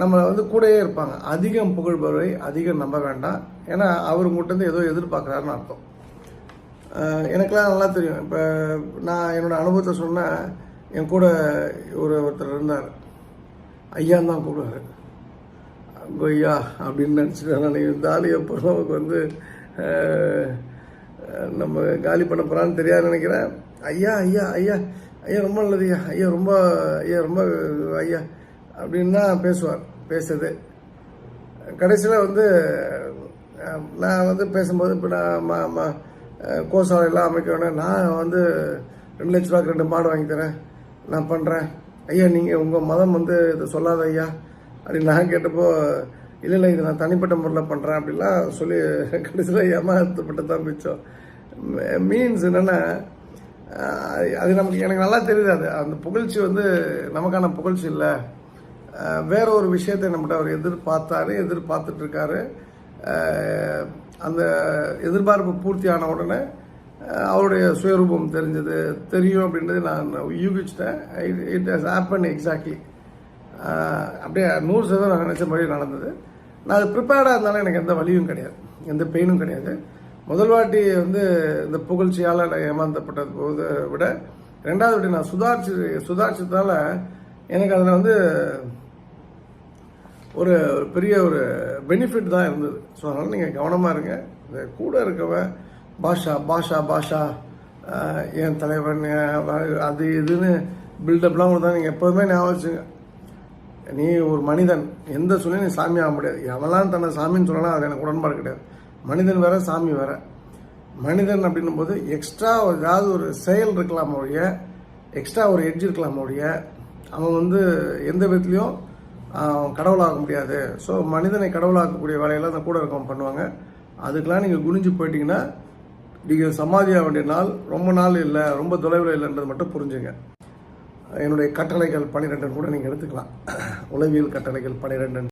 நம்மளை வந்து கூடயே இருப்பாங்க. அதிகம் புகழ்பவரை அதிகம் நம்ப வேண்டாம். ஏன்னா அவர் உங்கள்கிட்ட ஏதோ எதிர்பார்க்குறாருன்னு அர்த்தம். எனக்கெல்லாம் நல்லா தெரியும். இப்போ நான் என்னோடய அனுபவத்தை சொன்னேன். என் கூட ஒருத்தர் இருந்தார். ஐயான்னு தான் கூடுவார். ஐயா அப்படின்னு நினச்சிட்டு நான் இந்த ஆள் எப்போ நமக்கு வந்து நம்ம காலி பண்ண போகிறான்னு தெரியாது நினைக்கிறேன். ஐயா ஐயா ஐயா ஐயா ரொம்ப நல்லது ஐயா, ஐயா ரொம்ப ஐயா அப்படின்னு தான் பேசுவார். பேசுறது கடைசியில் வந்து நான் வந்து பேசும்போது இப்போ நான் கோசாலையெல்லாம் அமைக்க வேணேன், நான் வந்து 2 லட்ச ரூபாய்க்கு 2 மாடு வாங்கி தரேன், நான் பண்ணுறேன் ஐயா, நீங்கள் உங்கள் மதம் வந்து இதை சொல்லாத ஐயா அப்படின்னு நான் கேட்டப்போ, இல்லை இது நான் தனிப்பட்ட முறையில் பண்ணுறேன் அப்படிலாம் சொல்லி கடைசியில் ஏமாற்றப்பட்டு தான் மிச்சம். மீன்ஸ் என்னென்னா, அது நமக்கு எனக்கு நல்லா தெரியுது. அது அந்த புகழ்ச்சி வந்து நமக்கான புகழ்ச்சி இல்லை, வேற ஒரு விஷயத்தை நம்மகிட்ட அவர் எதிர்பார்த்துட்ருக்காரு. அந்த எதிர்பார்ப்பு பூர்த்தி ஆன உடனே அவருடைய சுயரூபம் தெரியும் அப்படின்றது நான் யூகிச்சிட்டேன். It has happen exactly. அப்படியே 100% நான் நினச்ச மாதிரி நடந்தது. நான் அது ப்ரிப்பேர்டாக இருந்தாலும் எனக்கு எந்த வலியும் கிடையாது, எந்த பெயினும் கிடையாது. முதல் வாட்டி வந்து இந்த புகழ்ச்சியால் நான் ஏமாந்தப்பட்டது போது விட 2வது வாட்டி நான் சுதாரிச்சதால எனக்கு அதில் வந்து ஒரு பெரிய ஒரு பெனிஃபிட் தான் இருந்தது. ஸோ அதனால் நீங்கள் கவனமாக இருங்க. இந்த கூட இருக்கவன் பாஷா என் தலைவன் அது இதுன்னு பில்டப்லாம் கொடுத்தா நீங்கள் எப்போதுமே ஞாபகம் வச்சுங்க. நீ ஒரு மனிதன், எந்த சொல்லி நீ சாமி ஆக முடியாது. எவெல்லாம் தன்னை சாமின்னு சொல்லலாம், அது எனக்கு உடன்பாடு கிடையாது. மனிதன் வேற, சாமி வேற. மனிதன் அப்படின்னும் போது எக்ஸ்ட்ரா ஏதாவது ஒரு செயல் இருக்கலாம் ஒழிய, எக்ஸ்ட்ரா ஒரு எட்ஜ் இருக்கலாம் ஒழிய, அவன் வந்து எந்த விதத்துலையும் கடவுளாக முடியாது. ஸோ மனிதனை கடவுளாக்கக்கூடிய வேலையெல்லாம் அந்த கூட இருக்கவங்க பண்ணுவாங்க. அதுக்கெல்லாம் நீங்கள் குனிஞ்சு போயிட்டீங்கன்னா நீங்கள் சமாதியாக வேண்டிய நாள் ரொம்ப நாள் இல்லை, ரொம்ப தொலைவில் இல்லைன்றது மட்டும் புரிஞ்சுங்க. என்னுடைய கட்டளைகள் 12 கூட நீங்கள் எடுத்துக்கலாம். உளவியல் கட்டளைகள் 12.